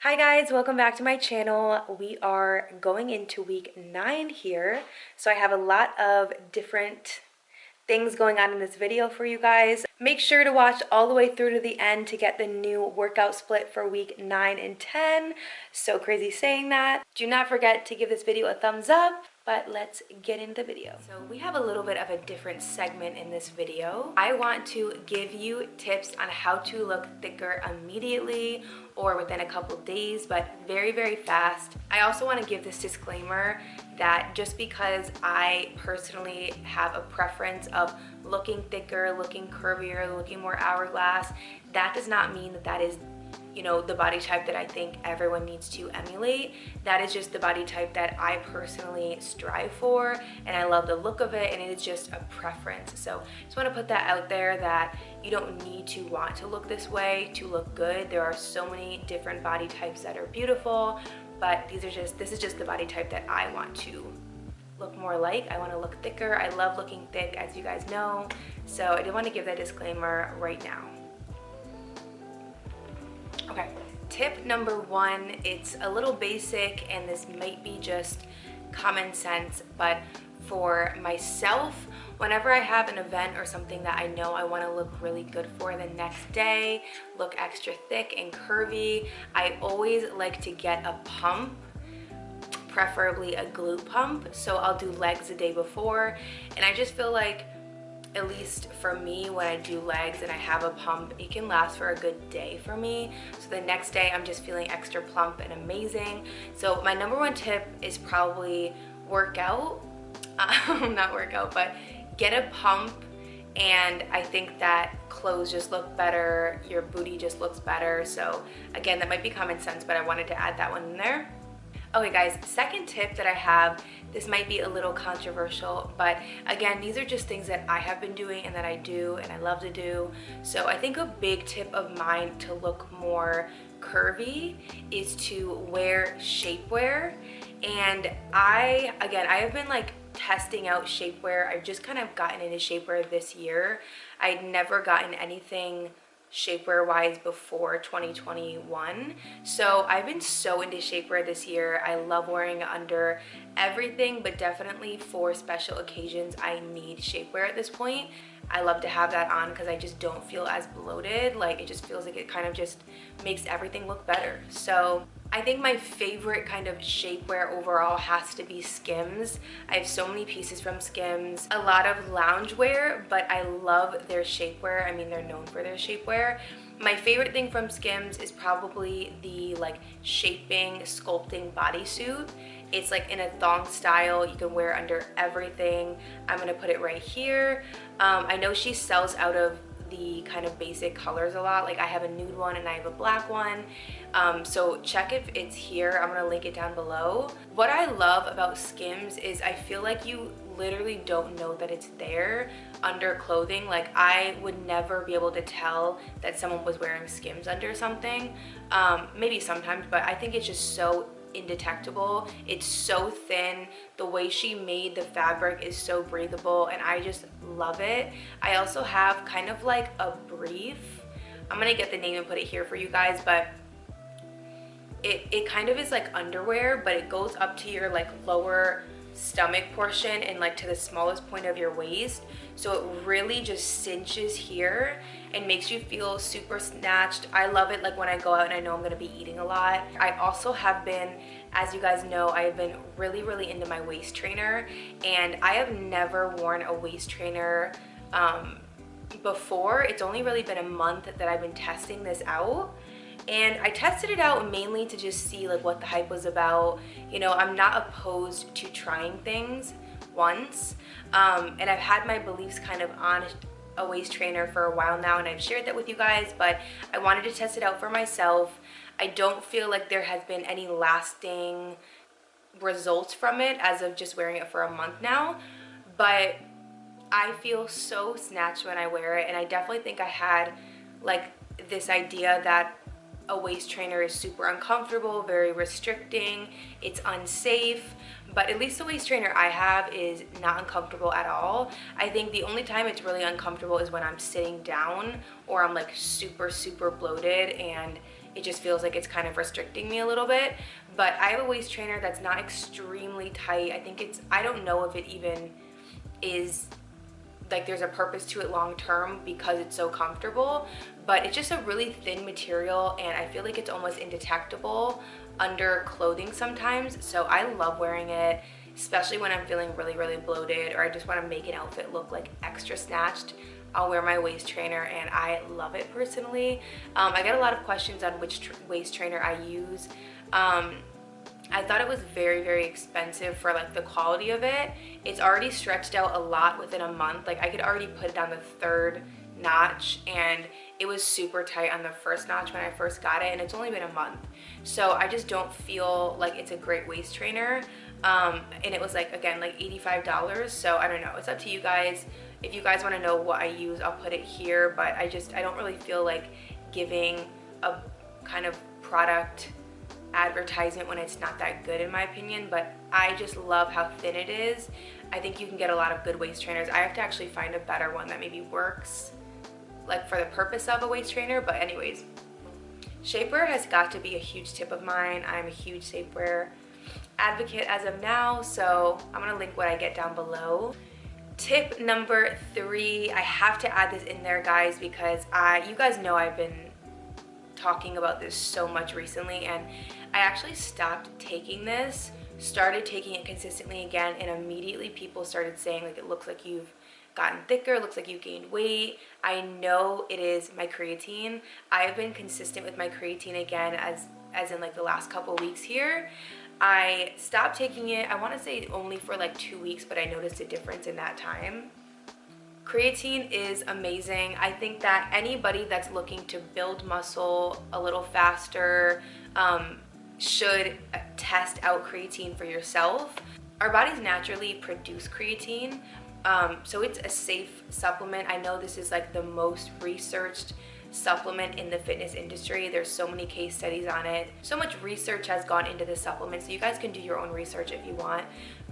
Hi guys, welcome back to my channel. We are going into week 9 here. So I have a lot of different things going on in this video for you guys. Make sure to watch all the way through to the end to get the new workout split for week 9 and 10. So crazy saying that. Do not forget to give this video a thumbs up, but let's get into the video. So we have a little bit of a different segment in this video. I want to give you tips on how to look thicker immediately or within a couple days, but very, very fast. I also want to give this disclaimer that just because I personally have a preference of looking thicker, looking curvier, looking more hourglass, that does not mean that that is, you know, the body type that I think everyone needs to emulate. That is just the body type that I personally strive for, and I love the look of it, and it is just a preference. So just want to put that out there that you don't need to want to look this way to look good. There are so many different body types that are beautiful, but this is just the body type that I want to look more like. I want to look thicker. I love looking thick, as you guys know. So I did want to give that disclaimer right now. Okay, tip number 1, it's a little basic and this might be just common sense, but for myself, whenever I have an event or something that I know I want to look really good for the next day, look extra thick and curvy, I always like to get a pump, preferably a glute pump. So I'll do legs the day before, and I just feel like, at least for me, when I do legs and I have a pump, it can last for a good day for me. So the next day I'm just feeling extra plump and amazing. So my number 1 tip is probably workout, not workout, but get a pump. And I think that clothes just look better, your booty just looks better. So again, that might be common sense, but I wanted to add that one in there. Okay guys, second tip that I have, this might be a little controversial, but again, these are just things that I have been doing and that I do and I love to do. So I think a big tip of mine to look more curvy is to wear shapewear. And I have been like testing out shapewear. I've just kind of gotten into shapewear this year. I'd never gotten anything shapewear wise before 2021, so I've been so into shapewear this year. I love wearing it under everything, but definitely for special occasions I need shapewear at this point. I love to have that on because I just don't feel as bloated. Like, it just feels like it kind of just makes everything look better. So I think my favorite kind of shapewear overall has to be SKIMS. I have so many pieces from SKIMS, a lot of loungewear, but I love their shapewear. I mean, they're known for their shapewear. My favorite thing from SKIMS is probably the like shaping, sculpting bodysuit. It's like in a thong style. You can wear under everything. I'm gonna put it right here. I know she sells out of the kind of basic colors a lot. Like, I have a nude one and I have a black one. So check if it's here. I'm gonna link it down below. What I love about SKIMS is I feel like you literally don't know that it's there under clothing. Like, I would never be able to tell that someone was wearing SKIMS under something. Maybe sometimes, but I think it's just so indetectable. It's so thin. The way she made the fabric is so breathable, and I just love it. I also have kind of like a brief. I'm gonna get the name and put it here for you guys, but it kind of is like underwear, but it goes up to your like lower stomach portion and like to the smallest point of your waist. So it really just cinches here and makes you feel super snatched. I love it like when I go out and I know I'm gonna be eating a lot. I also have been, as you guys know, I have been really, really into my waist trainer, and I have never worn a waist trainer before. It's only really been a month that I've been testing this out. And I tested it out mainly to just see like what the hype was about. You know, I'm not opposed to trying things once. And I've had my beliefs kind of on a waist trainer for a while now, and I've shared that with you guys, but I wanted to test it out for myself. I don't feel like there has been any lasting results from it as of just wearing it for a month now, but I feel so snatched when I wear it. And I definitely think I had like this idea that a waist trainer is super uncomfortable, very restricting, it's unsafe, but at least the waist trainer I have is not uncomfortable at all. I think the only time it's really uncomfortable is when I'm sitting down or I'm like super bloated and it just feels like it's kind of restricting me a little bit. But I have a waist trainer that's not extremely tight. I think I don't know if it even is like there's a purpose to it long term because it's so comfortable, but it's just a really thin material and I feel like it's almost indetectable under clothing sometimes. So I love wearing it, especially when I'm feeling really, really bloated or I just want to make an outfit look like extra snatched. I'll wear my waist trainer and I love it personally. I get a lot of questions on which waist trainer I use. I thought it was very, very expensive for like the quality of it. It's already stretched out a lot within a month. Like I could already put it on the 3rd notch and it was super tight on the 1st notch when I first got it, and it's only been a month. So I just don't feel like it's a great waist trainer. And it was like, again, like $85. So I don't know, it's up to you guys. If you guys want to know what I use, I'll put it here, but I don't really feel like giving a kind of product advertisement when it's not that good in my opinion. But I just love how thin it is. I think you can get a lot of good waist trainers. I have to actually find a better one that maybe works like for the purpose of a waist trainer. But anyways, shapewear has got to be a huge tip of mine. I'm a huge shapewear advocate as of now, so I'm gonna link what I get down below. Tip number 3, I have to add this in there, guys, because you guys know I've been talking about this so much recently, and I actually stopped taking this, started taking it consistently again, and immediately people started saying like it looks like you've gotten thicker, looks like you gained weight. I know it is my creatine. I've been consistent with my creatine again as in like the last couple weeks here. I stopped taking it, I want to say only for like 2 weeks, but I noticed a difference in that time. Creatine is amazing. I think that anybody that's looking to build muscle a little faster should test out creatine for yourself. Our bodies naturally produce creatine, so it's a safe supplement. I know this is like the most researched supplement in the fitness industry. There's so many case studies on it. So much research has gone into this supplement, so you guys can do your own research if you want.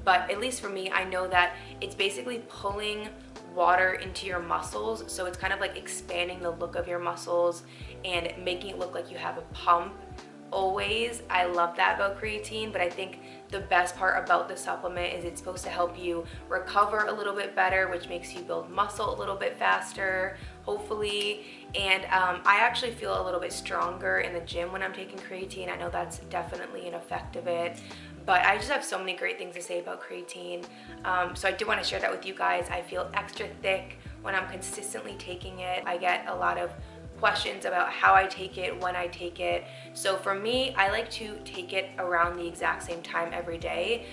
But at least for me, I know that it's basically pulling water into your muscles. So it's kind of like expanding the look of your muscles and making it look like you have a pump always. I love that about creatine, but I think the best part about the supplement is it's supposed to help you recover a little bit better, which makes you build muscle a little bit faster, hopefully. And I actually feel a little bit stronger in the gym when I'm taking creatine. I know that's definitely an effect of it, but I just have so many great things to say about creatine. So I do want to share that with you guys. I feel extra thick when I'm consistently taking it. I get a lot of questions about how I take it, when I take it. So for me, I like to take it around the exact same time every day.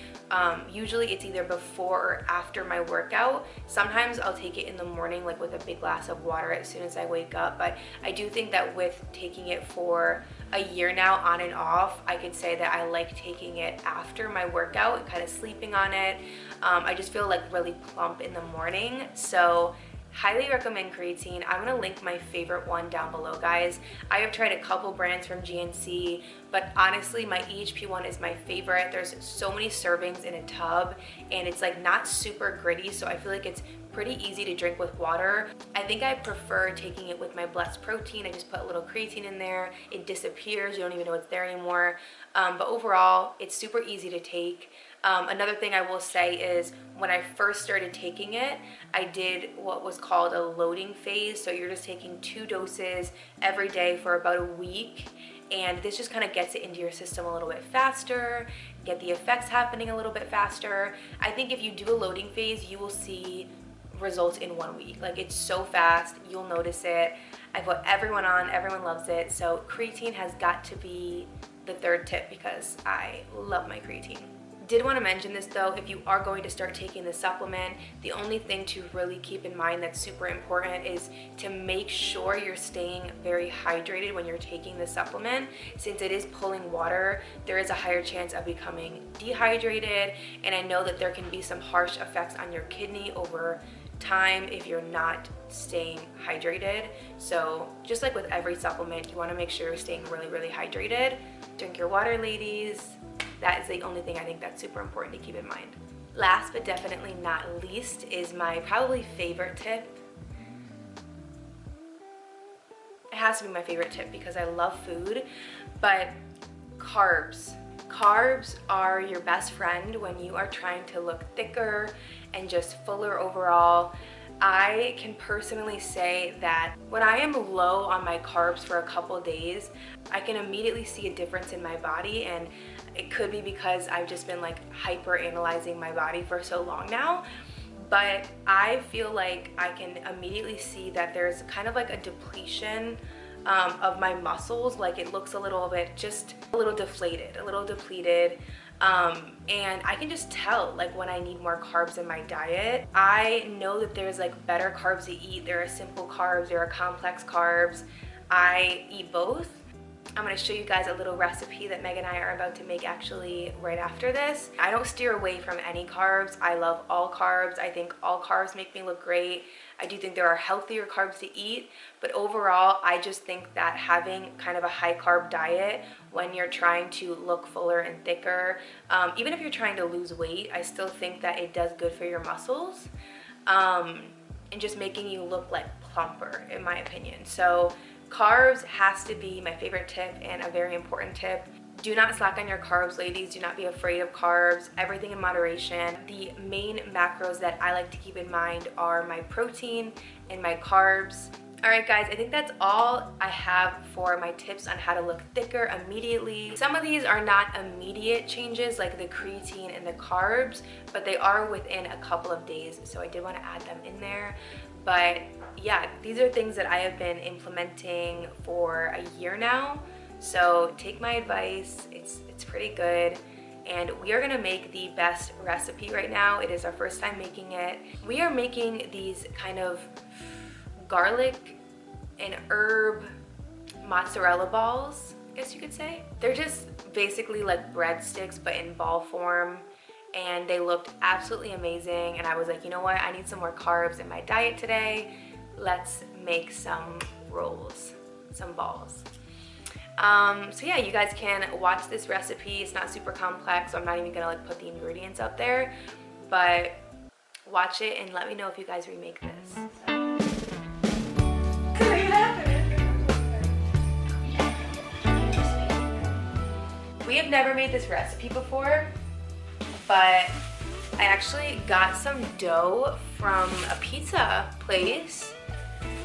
Usually it's either before or after my workout. Sometimes I'll take it in the morning, like with a big glass of water as soon as I wake up. But I do think that with taking it for a year now on and off, I could say that I like taking it after my workout and kind of sleeping on it. I just feel like really plump in the morning. So highly recommend creatine. I'm gonna link my favorite one down below, guys. I have tried a couple brands from GNC, but honestly, my EHP one is my favorite. There's so many servings in a tub, and it's like not super gritty, so I feel like it's pretty easy to drink with water. I think I prefer taking it with my Blessed protein. I just put a little creatine in there. It disappears. You don't even know it's there anymore. But overall, it's super easy to take. Another thing I will say is when I first started taking it, I did what was called a loading phase. So you're just taking 2 doses every day for about a week. And this just kind of gets it into your system a little bit faster, get the effects happening a little bit faster. I think if you do a loading phase, you will see results in 1 week. Like, it's so fast, you'll notice it. I put everyone on, everyone loves it. So creatine has got to be the 3rd tip because I love my creatine. Did want to mention this though, if you are going to start taking the supplement, the only thing to really keep in mind that's super important is to make sure you're staying very hydrated when you're taking the supplement. Since it is pulling water, there is a higher chance of becoming dehydrated, and I know that there can be some harsh effects on your kidney over time if you're not staying hydrated. So just like with every supplement, you want to make sure you're staying really, really hydrated. Drink your water, ladies. That is the only thing I think that's super important to keep in mind. Last but definitely not least is my probably favorite tip. I has to be my favorite tip because I love food, but carbs. Carbs are your best friend when you are trying to look thicker and just fuller overall. I can personally say that when I am low on my carbs for a couple days, I can immediately see a difference in my body, and it could be because I've just been like hyper analyzing my body for so long now. But I feel like I can immediately see that there's kind of like a depletion of my muscles. Like it looks a little bit, just a little deflated, a little depleted. And I can just tell like when I need more carbs in my diet. I know that there's like better carbs to eat. There are simple carbs, there are complex carbs. I eat both. I'm gonna show you guys a little recipe that Meg and I are about to make actually right after this. I don't steer away from any carbs. I love all carbs. I think all carbs make me look great. I do think there are healthier carbs to eat, but overall, I just think that having kind of a high carb diet when you're trying to look fuller and thicker, even if you're trying to lose weight, I still think that it does good for your muscles, and just making you look like plumper, in my opinion. So carbs has to be my favorite tip and a very important tip. Do not slack on your carbs, ladies. Do not be afraid of carbs. Everything in moderation. The main macros that I like to keep in mind are my protein and my carbs. All right, guys, I think that's all I have for my tips on how to look thicker immediately. Some of these are not immediate changes like the creatine and the carbs, but they are within a couple of days. So I did want to add them in there. But yeah, these are things that I have been implementing for a year now. So take my advice, it's pretty good. And we are gonna make the best recipe right now. It is our first time making it. We are making these kind of garlic and herb mozzarella balls, I guess you could say. They're just basically like breadsticks, but in ball form. And they looked absolutely amazing. And I was like, you know what? I need some more carbs in my diet today. Let's make some rolls, some balls. So yeah, you guys can watch this recipe. It's not super complex, so I'm not even gonna like put the ingredients up there, but watch it and let me know if you guys remake this. We have never made this recipe before, but I actually got some dough from a pizza place,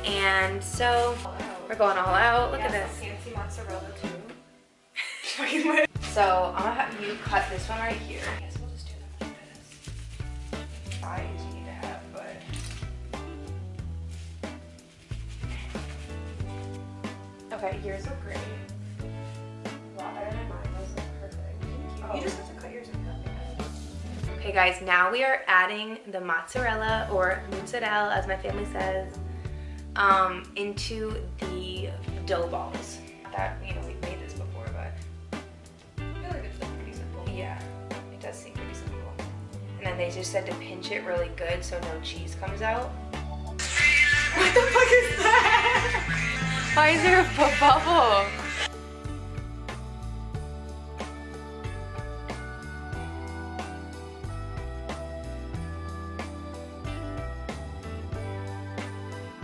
and so we're going all out. Look at this. Fancy mozzarella too. So I'm gonna have you cut this one right here. I guess we'll just do them like this. Size you need to have, but Okay, yours look great. wow, better than mine. Those look perfect. Thank you. Oh. You just have to cut yours in half. Okay guys, now we are adding the mozzarella, or mozzarella as my family says, into the dough balls. That, you know, we've made this before, but I feel like it's pretty simple. yeah, it does seem pretty simple. And then they just said to pinch it really good so no cheese comes out. What the fuck is that? Why is there a bubble?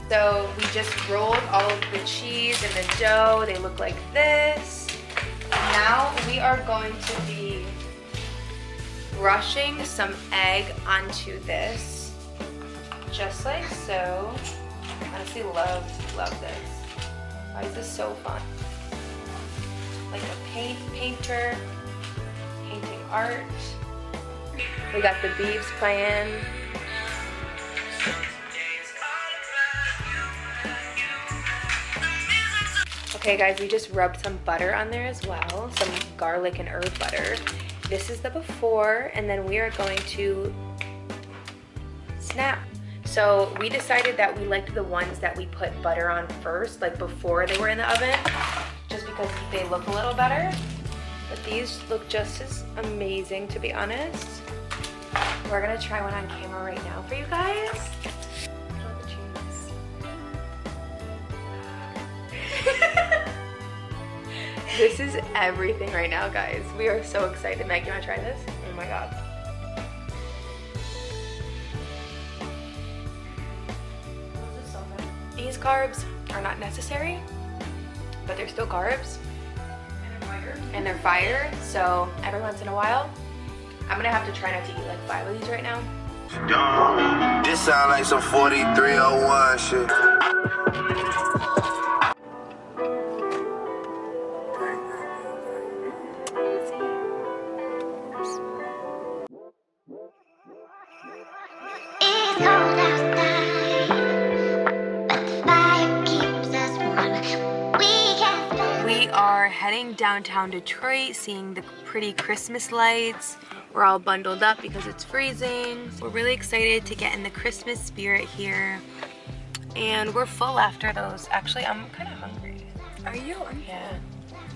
So we just rolled all of the cheese and the dough. They look like this. Now we are going to be brushing some egg onto this, just like so. Honestly, love this. Why is this so fun? Like a painter, painting art. We got the beeps playing. Okay guys, we just rubbed some butter on there as well, some garlic and herb butter. This is the before, and then we are going to snap. So we decided that we liked the ones that we put butter on first, like before they were in the oven, just because they look a little better. But these look just as amazing, to be honest. We're gonna try one on camera right now for you guys. This is everything right now, guys. We are so excited. Meg, you wanna try this? Oh my god. This is so good. These carbs are not necessary, but they're still carbs. And they're fire. And they're fire, so every once in a while, I'm gonna have to try not to eat like 5 of these right now. This sound like some 4301 shit. We are heading downtown Detroit, seeing the pretty Christmas lights. We're all bundled up because it's freezing. We're really excited to get in the Christmas spirit here. And we're full after those. Actually, I'm kind of hungry. Are you? Yeah.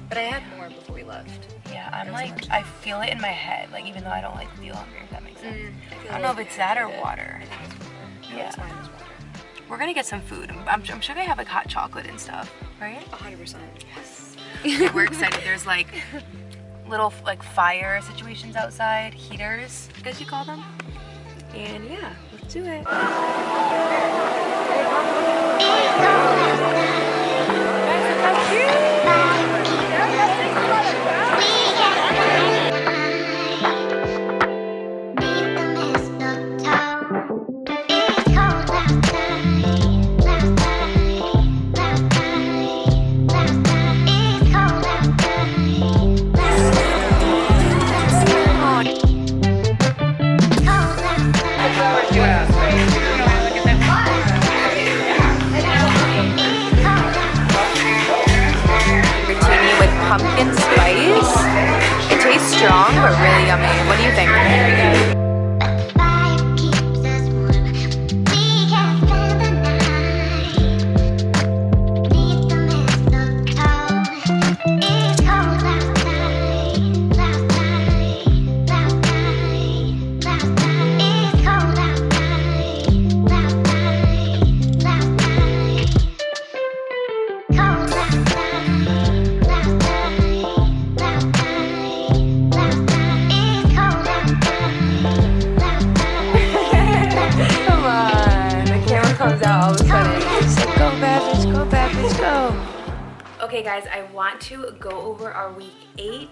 But I had more before we left. Yeah, I'm like, I feel it in my head, like even though I don't like feel hungry, if that makes sense. I don't know if it's that or water. Yeah. We're gonna get some food. I'm sure they have like hot chocolate and stuff, right? 100%. Yes. We're excited. There's like little like fire situations outside, heaters, I guess you call them. And yeah, let's do it. Pumpkin spice. It tastes strong, but really yummy. What do you think? Okay guys, I want to go over our week 8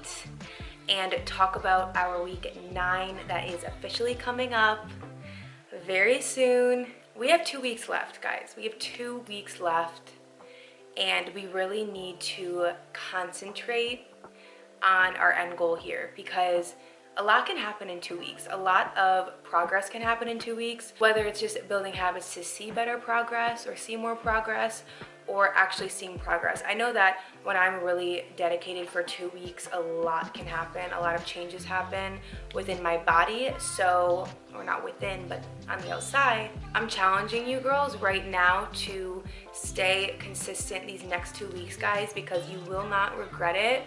and talk about our week 9 that is officially coming up very soon. We have 2 weeks left, guys. We have 2 weeks left and we really need to concentrate on our end goal here because a lot can happen in 2 weeks. A lot of progress can happen in 2 weeks, whether it's just building habits to see better progress or see more progress or actually seeing progress. I know that when I'm really dedicated for 2 weeks, a lot can happen. A lot of changes happen within my body. So, or not within, but on the outside. I'm challenging you girls right now to stay consistent these next 2 weeks, guys, because you will not regret it.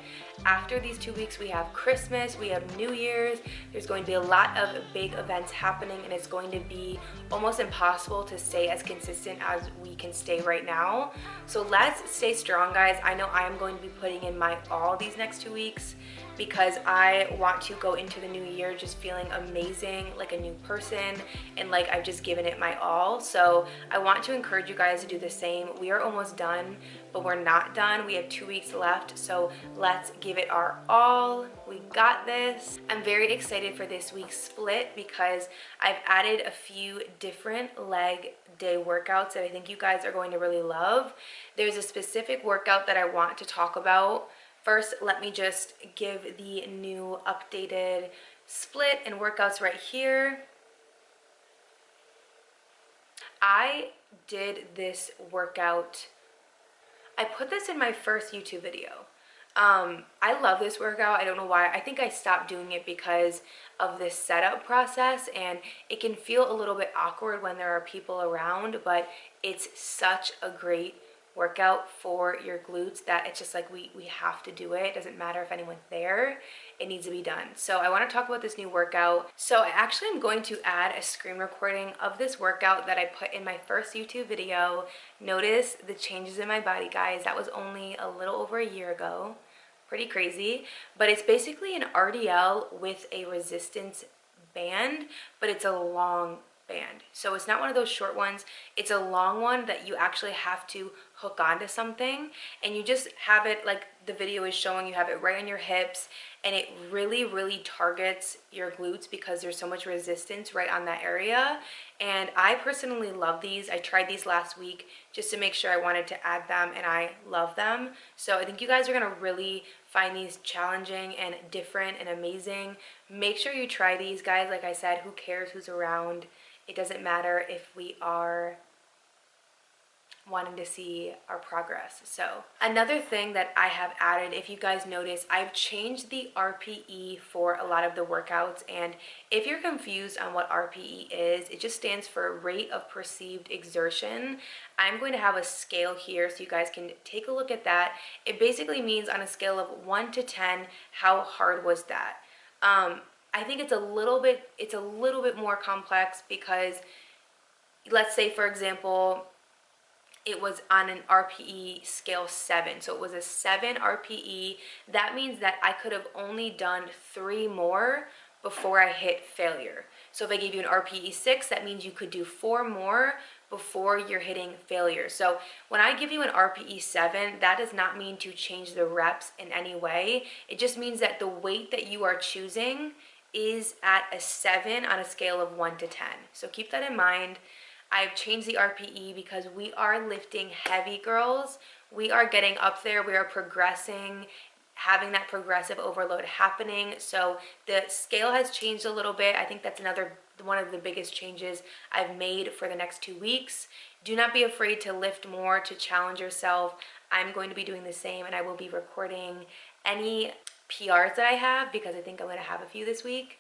After these 2 weeks, we have Christmas, we have New Year's. There's going to be a lot of big events happening and it's going to be almost impossible to stay as consistent as we can stay right now. So let's stay strong, guys. I know I am going to be putting in my all these next 2 weeks because I want to go into the new year just feeling amazing, like a new person, and like I've just given it my all. So I want to encourage you guys to do the same. We are almost done, but we're not done. We have 2 weeks left, so let's give it our all. We got this. I'm very excited for this week's split because I've added a few different leg day workouts that I think you guys are going to really love. There's a specific workout that I want to talk about. First, let me just give the new updated split and workouts right here. I did this workout. I put this in my first YouTube video. I love this workout. I don't know why. I think I stopped doing it because of this setup process, and it can feel a little bit awkward when there are people around, but it's such a great workout for your glutes that it's just like we have to do it. It doesn't matter if anyone's there, it needs to be done. So I want to talk about this new workout. So I actually am going to add a screen recording of this workout that I put in my first YouTube video. Notice the changes in my body, guys. That was only a little over a year ago. Pretty crazy, but it's basically an RDL with a resistance band, but it's a long band. So it's not one of those short ones. It's a long one that you actually have to hook onto something, and you just have it like the video is showing. You have it right on your hips, and it really targets your glutes because there's so much resistance right on that area. And I personally love these. I tried these last week just to make sure. I wanted to add them, and I love them. So I think you guys are gonna really find these challenging and different and amazing. Make sure you try these, guys. Like I said, who cares who's around? It doesn't matter if we are wanting to see our progress. So another thing that I have added, if you guys notice, I've changed the RPE for a lot of the workouts. And if you're confused on what RPE is, it just stands for rate of perceived exertion. I'm going to have a scale here so you guys can take a look at that. It basically means on a scale of 1 to 10, how hard was that? I think it's a little bit more complex because let's say, for example, it was on an RPE scale 7. So it was a 7 RPE. That means that I could have only done 3 more before I hit failure. So if I gave you an RPE 6, that means you could do 4 more before you're hitting failure. So when I give you an RPE 7, that does not mean to change the reps in any way. It just means that the weight that you are choosing is at a 7 on a scale of 1 to 10. So keep that in mind. I've changed the RPE because we are lifting heavy, girls. We are getting up there. We are progressing, having that progressive overload happening. So the scale has changed a little bit. I think that's one of the biggest changes I've made for the next 2 weeks. Do not be afraid to lift more, to challenge yourself. I'm going to be doing the same, and I will be recording any PRs that I have because I think I'm going to have a few this week.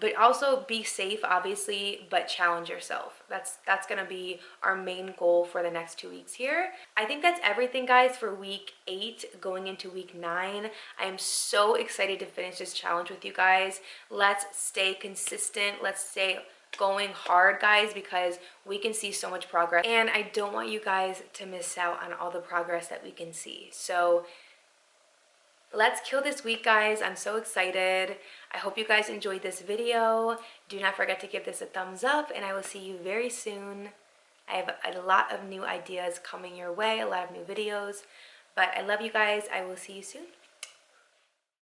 But also be safe, obviously, but challenge yourself. That's gonna be our main goal for the next 2 weeks here. I think that's everything, guys, for week 8 going into week 9. I am so excited to finish this challenge with you guys. Let's stay consistent. Let's stay going hard, guys, because we can see so much progress. And I don't want you guys to miss out on all the progress that we can see. So let's kill this week, guys. I'm so excited. I hope you guys enjoyed this video. Do not forget to give this a thumbs up, and I will see you very soon. I have a lot of new ideas coming your way, a lot of new videos. But I love you guys. I will see you soon.